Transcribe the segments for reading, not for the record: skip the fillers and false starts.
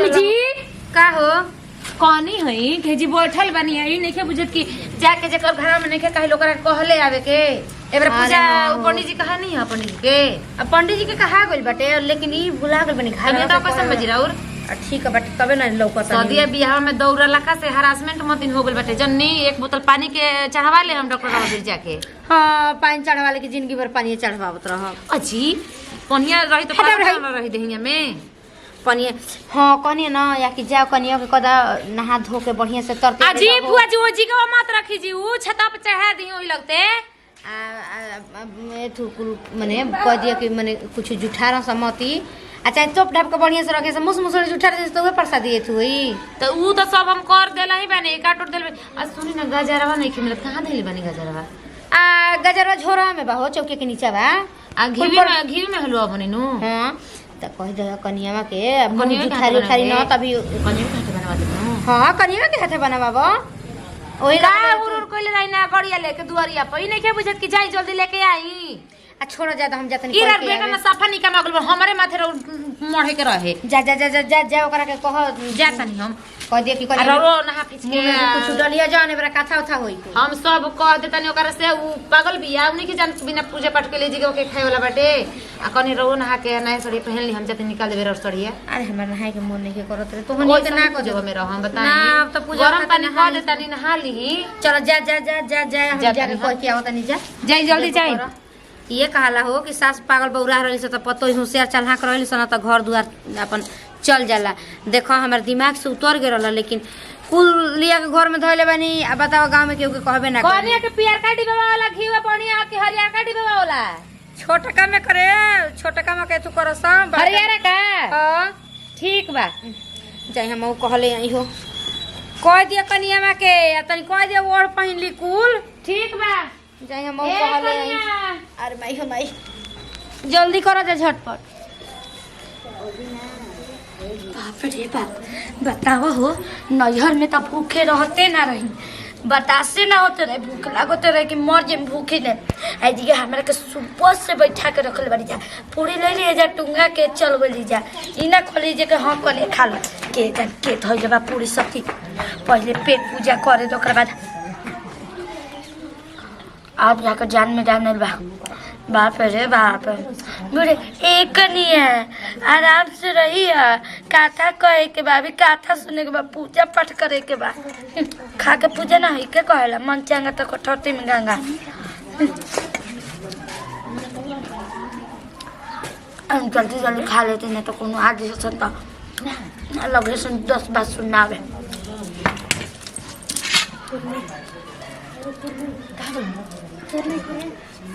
Mummy जी का हो कौनी हई के जी बैठल बनी आई नइखे बुझत की जाके जेकर घर में नइखे कहि लोकरा कहले आवे के एबर पूजा पंडित जी कहा नहीं है पंडित जी के अब पंडित जी के कहा गइल बाटे लेकिन ई भुला गइल बनी घर में तो कसम बजी राउर ठीक है बाटे तबे ना लौकत शादी बियाह में दौरा लखा से हरासमेंट मत दिन हो गइल बाटे जन्नी एक बोतल पानी के चढ़वा ले हम डॉक्टर बाबू फिर जाके हां पानी चढ़वा ले के जिंदगी भर पानी चढ़वावत रह अजी पनिया रही तो पता रही देहिया में पनिया हां कनिया ना या कि जाओ कनिया के कदा नहा धो के बढ़िया से तरते अजी फुआ जी ओ जी के मत रखी जी ऊ छता पे चढ़ा दी ओही लगते मैं थुकुल माने कह दिया कि माने कुछ जुठारा समती अच्छा चोप ढाप के बढ़िया से रखे से मुसमुसड़ी जुठार दे तो वे प्रसाद दिए थु ई तो ऊ तो सब हम कर देला ही बने काट देल आ सुनी ना गजरवा नहीं के मिलत कहां देली बनी गजरवा गजरवा झोरा में बा हो चौके के नीचे बा आ घी में हलवा बनी नु हां त कह दे कनियावा के कनिया जुठारी उठारी न तभी कनिया के हाथे बनवा दे हां कनिया के हाथे बनावा ओही का उर कोइले राई ना गड़िया लेके दुआरिया पे नहीं के बुझत कि जाई जल्दी लेके आई आ छोड़ जा हम जतन इरा बेटा ना सफा निका मगल हमरे माथे मढ़े के रहे जा जा जा जा जा ओकरा के कह जाता नहीं हम कह दे कि कह रो नहा पीछ के कुछ डलिया जाने बरा कथा उथा होई हम सब कह देता नहीं ओकरा से उ पागल बिया उनी के जान बिना पूजा पाठ के ले जी के ओके खाए वाला बाटे आ कनी रो नहा के नया साड़ी पहन ली हम जते निकाल देबे और सड़िया अरे हमर नहाए के मन नहीं के करत रे तो हनी के ना को जो मेरा हम बताई ना अब तो पूजा गरम पानी कह देता नहीं नहा ली चलो जा जा जा जा जा हम जा के कह के आवत नहीं जा जाई जल्दी जाई ये कहला हो कि सास पागल बौरा रही से तो पतो होशियार चलहाक रही से ना तो घर दुआर अपन चल जाला देखो हमारे दिमाग से उतर गए लेकिन कुल लिया के घर में धोले बनी अब बताओ गांव में केहू के कहबे ना कनिया के पियर का डिब्बा वाला घीवा पानिया के हरिया का डिब्बा वाला छोटका में करे छोटका में के तू कर सब हरिया का हां ठीक बा जाई हम कहले आई हो कह दिया कनिया में के तनी कह दिया ओढ़ पहन ली कुल ठीक बा जाई हम कहले आई अरे माई हो माई जल्दी करो जा झटपट बाप रे बाप बतावा हो नैहर में तो भूखे रहते ना रही बतासे ना होते रहे भूख लागते रहे कि मर जे भूखे ने आई जी हमरा के सुबह से बैठा के रखल बड़ी जा पूरी ले लिए जा टुंगा के चल बोली जा इना खोली जे के हां कले खा ल के धो जबा पूरी सब्जी पहले पेट पूजा करे तो ओकर बाद आप जाकर जान में डालने बा बाप रे बाप बुरे एक नहीं है आराम से रही है काथा कहे के बा भी काथा सुने के बा पूजा पाठ करे के बा खा के पूजा ना है के कहेला मन चांगा तो कठौती में गंगा हम जल्दी जल्दी खा लेते नहीं तो कोनो आदि से तो लगे सुन 10 बात सुनावे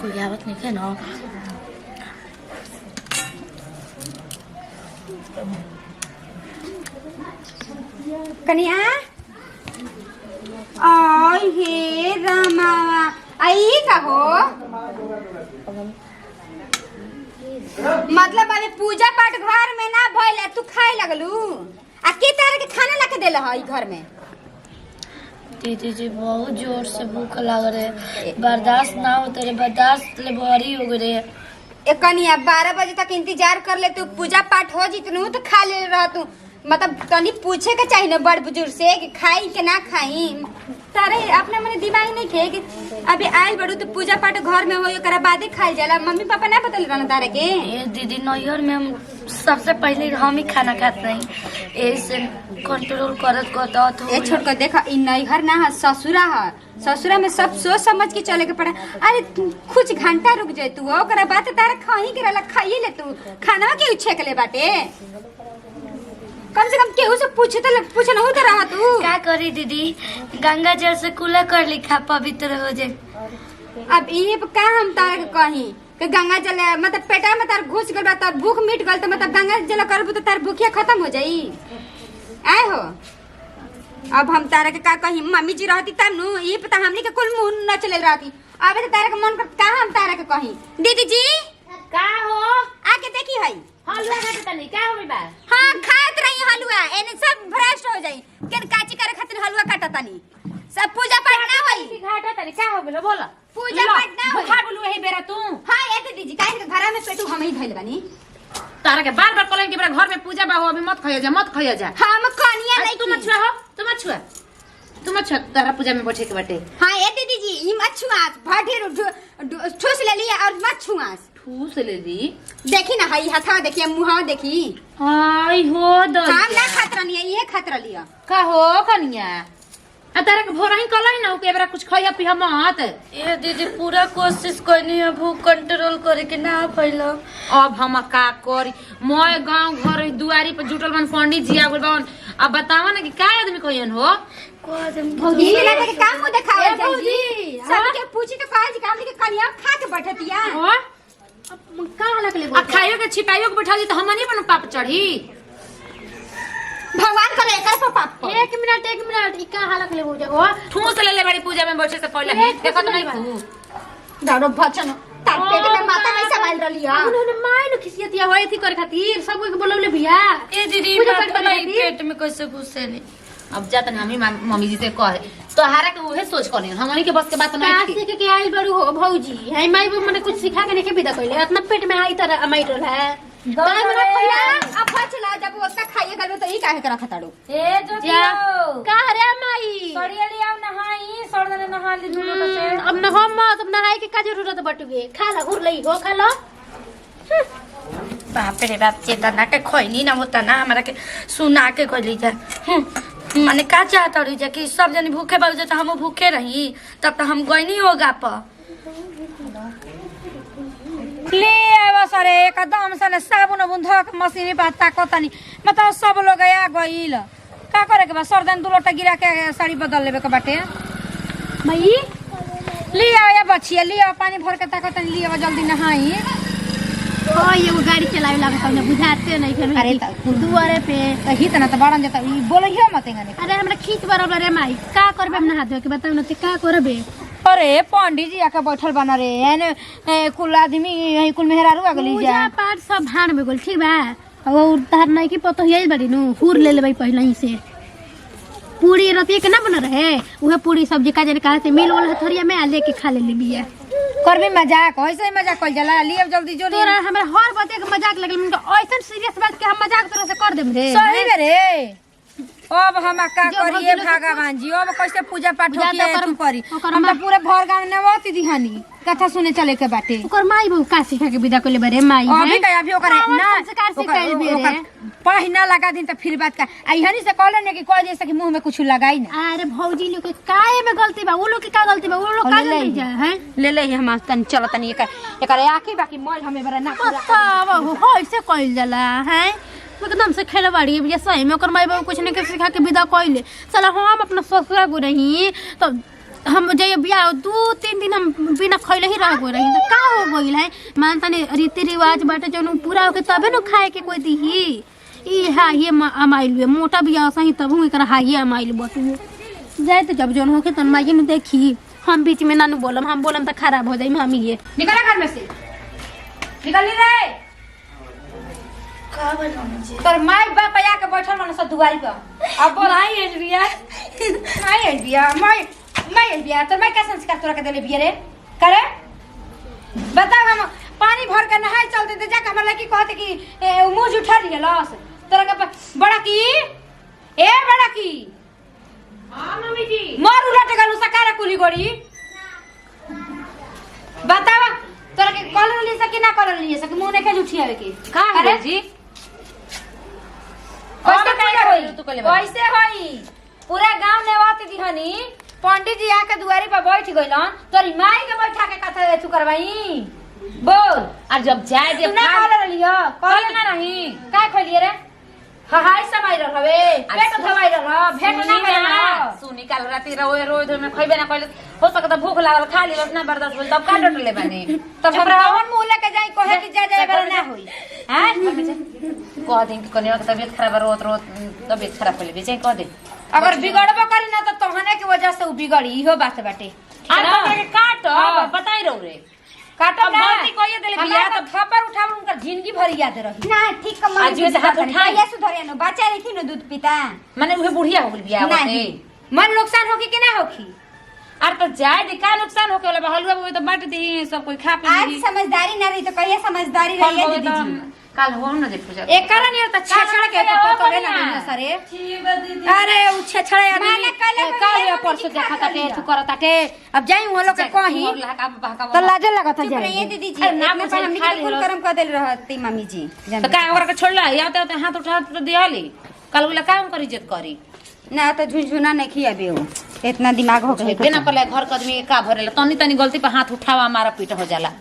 कोई आवत नहीं है ना कनिया आई हे रामा आई का हो मतलब अबे पूजा पाठ घर में ना भइले तू खाए लगलू आ के तरह के खाना लाके देले हई घर में दीदी जी बहुत जोर से भूख लग रहे बर्दाश्त ना होते रहे बर्दाश्त ले भारी हो गए ए कनिया 12 बजे तक इंतजार कर ले तू पूजा पाठ हो जितनु तो खा ले रह तू मतलब तनी पूछे के चाहिए ना बड़ बुजुर्ग से कि खाई के ना खाई तारे अपने मने दिमाग नहीं थे कि अभी आइल बड़ू तो पूजा पाठ घर में होई ओकरा बादे खाई जाला मम्मी पापा ना बतल रहन तारे के ये दीदी नैहर में हम सबसे पहले हम ही खाना खाते हैं ऐसे कंट्रोल करत करत ए छोड़ कर देखा इ नैहर ना है ससुरा है ससुरा में सब सोच समझ के चले के पड़ा अरे कुछ घंटा रुक जाए तू ओकरा बात तारे खाई के रहला खाई ले तू खाना के छेक ले बाटे कम से कम केहू से पूछे ना रहा तू क्या करी दीदी गंगा जल से कुला कर लिखा पवित्र हो जाए अब ये का हम तारे के कहीं कि गंगा जल मतलब पेटा में तार घुस गल बा तार भूख मिट गल तो मतलब गंगा जल करबू तो तार भूखिया खत्म हो जाई आए हो अब हम तारे के का कहीं मम्मी जी रहती तब नु ये पता हमनी के कुल मुंह न चले रहती अबे तो तारे के मन कर का हम तारे के कहीं दीदी जी का हो आके देखी हई हलवा खाते तनी का होई बा हां खात रही हलवा एने सब भ्रष्ट हो जाई केन काची करे खातिर हलवा काटा तनी सब पूजा पाठ ना होई घाटा तनी का हो गेलो बोला पूजा पाठ ना होई खा बोलू एही बेरा तू हां ए दीदी जी काहे के घरा में पेटू हम ही धइल बानी तारा के बार-बार कहले कि घर में पूजा बा हो अभी मत खाइए जा मत खाइए जा। हम कनिया नहीं तुम छुआ हो तुम छुआ तारा पूजा में बैठे के बाटे। हां ए दीदी जी ई मत छुआस भाठे ठूस ले लिया और मत छुआस। ठूस ले ली देखी ना हई हथा देखिए मुहाव देखी। आई हो द हम ना खतरा नहीं ये खतरा लिया का हो कनिया आ तारा के भोरा ही कहले ना कि एबरा कुछ खाइया पिया मत। ये दीदी पूरा कोशिश करनी है भूख कंट्रोल करे के ना फैला। अब हम का करी मोय गांव घर दुआरी पे जुटल बन पंडित जी आ गइल बन। अब बतावा ना कि का आदमी कहियन हो भौजी ना के काम मु देखावे जी सबके पूछी तो कहे जी काम के कनिया खा के बैठतिया हो अब का लगले आ खाइयो के छिपाइयो के बैठा दी तो हमनी पर पाप चढ़ी। भगवान करे एकर पर पाप। एक मिनट ई का हालत ले हो जाओ ठूस ले ले बड़ी पूजा में बैठे से पहले देखो तो नहीं तू दारो भचन तार पेट में माता नहीं संभाल रलिया उन्होंने मायनो खिसियतिया होई थी करे खातिर सब कोई के बोलौले भैया ए दीदी पेट में कैसे घुसे नहीं। अब जातन हमी मम्मी जी से कहे तो हारा के उहे सोच करी हमनी के बस के बात नहीं थी। सीख के आई बड़ू हो भौजी है माई वो मने कुछ सिखा के नहीं के विदा कइले इतना पेट में आई तरह अमाई रोल है 10 मिनट पहले अब चला जब ओतना खाइए करबे तो ई काहे के रखा ताड़ू ए जो का रे माई सड़िया ले आव नहाई सड़दने नहा ली दुनो से अब न हम अब नहाए के का जरूरत बटुगे खा ला उर लई हो खा लो बाप रे बाप चेतना के खोइनी ना होता ना हमारा के सुना के खोली जा माने का चाहता रही जा कि सब जनी भूखे बाबू जा तो हम भूखे रही तब तो हम गई नहीं होगा पर ले आवा सरे एकदम सने साबुन बुंधक मशीन पे ताकतनी मतलब सब लोग आ गइल का करे के बा सरदन दू लोटा गिरा के साड़ी बदल लेबे के बाटे भाई ले आया बचिया ले आ पानी भर के ताकतनी ले आवा जल्दी नहाई। हां ये गाड़ी चलावे लागत है बुझाते नहीं खेल अरे दुआरे पे ही तना त बड़न जता ई बोलहियो मत गने। अरे हमरा खींच बराबर रे माई का करबे हम नहा दे के बताऊ ना ते का करबे। अरे पंडित जी आके बैठल बना रे एने कुल आदमी यही कुल मेहरारू आ गली जा पूजा पाठ सब भाड़ में गोल ठीक बा और तार नहीं की पतो यही बड़ी नु हुर ले लेबै पहले ही से पूरी रतिया के ना बन रहे उहे पूरी सब्जी का जने कहा से मिल वाला हथरिया में आ लेके खा ले बिया करबे मजाक ऐसे ही मजाक कइल जाला लियो जल्दी जो तोरा हमरा हर बात के मजाक लगल मुझे ऐसा सीरियस बात के हम मजाक तोरा से कर देम रे सही में रे। अब हम का करिए भगवान जी अब कैसे पूजा पाठ होके तू करी हम तो पूरे भर गांव नेवती दिहानी कथा सुने चले के बाटे ओकर माई बहु का सिखा के विदा कइले बारे माई अभी का अभी ओकर ना संस्कार सिखाइल भी रे पहिना लगा दिन तो फिर बात का आइहनी से कहले ने कि कह जैसे कि मुंह में कुछ लगाई ना। अरे भौजी लोग के काहे में गलती बा वो लोग के का गलती बा वो लोग का गलती जा हैं ले ले हम तन चल तनी एकर आखी बाकी मोल हमें बरा ना पता हो ऐसे कइल जाला हैं एकदम से खेलवाड़ी है सही में ओकर माई बाबू कुछ नहीं के सिखा के विदा कइले साला हम अपना ससुरा गो रही तो हम जब बियाह 2-3 दिन हम बिना खइले ही रह गो रही तो का हो गइल है मानता ने रीति रिवाज बाटे जनु पूरा होके तबे न खाए के कोई दीही ई हा ये अमाइल मोटा बियाह सही तब हूं एकरा हा ये अमाइल बटू जाए तो जब जन होके तन माई ने देखी हम बीच में नानू बोलम हम बोलम त खराब हो जाई हम ये निकल घर में से निकल ली रे का बनम जी तोर माई बाप आया के बैठल मन सब दुआरी पर अब बोल आई है रिया माई बिया माई बिया तोर माई का संस्कार तोरा के देले बिया रे करे बता हम पानी भर के नहाए चलते ते जाके हमर लड़की कहते कि मुंह उठा लिया लस तोरा के बड़ा की ए बड़ा की हां मम्मी जी मार उलट गलु सकारा कुली गोड़ी बतावा तोरा के कॉलर ली सके ना कॉलर ली सके मुंह ने के उठियावे के का है जी कैसे होई पूरा गांव नेवाती दिहनी पंडित जी आके दुआरी पर बैठ गइलन तोरी माई के बैठा के कथा तू करवाई बोल और जब जाए जे ना कॉलर लियो कॉल ना रही का खोलिए रे हाय समाई रहवे पेट धवाई रह भेट ना करना सुनी काल राती रोए रोए धोए में खइबे ना कइले हो सकता भूख लागल खा ली ना बर्दाश्त होल तब का डट ले बानी तब हमरा अपन मुंह लेके जाई कहे कि जा बर ना होई हैं कह दिन कि कनिया के तबीयत खराब रोत रोत तबीयत खराब कर ले बेचे कह दे अगर बिगड़बो करी ना तो तोहने के वजह से उ बिगड़ी इहो बात बाटे आ के काट बताई रहो रे काटो ना गलती कइए देले बिया तो थप्पड़ उठाव उनकर जिंदगी भर याद रही ना ठीक कम आज से हाथ उठाई ये सुधरिया न बच्चा रही न दूध पीता माने उहे बुढ़िया हो गेल बिया होते मन नुकसान होकी कि ना होकी आर तो जाए दे का नुकसान हो गेल हलवा वो तो बांट दी सब कोई खा पी आज समझदारी ना रही तो कहिए समझदारी रही है दीदी जी काल हो न जे पूजा एक कारण ये त छेछड़ा के पतो ले ना सरे अरे उ छेछड़ा आदमी काल ये परसों देखा ताटे तू करत ताटे अब जाई वो लोग के कहीं तो लाजे लगत है चुप रहिए दीदी जी नाम इतने पर हमनी के कुल कर्म कर देल रहती मम्मी जी तो का ओकरा के छोड़ला या तो हाथ उठा तो दियाली कल वाला काम करी इज्जत करी ना तो झुनझुना नहीं खियाबे हो इतना दिमाग हो गया बिना पले घर के आदमी के का भरेला तनी तनी गलती पे हाथ उठावा हमारा पीट हो जाला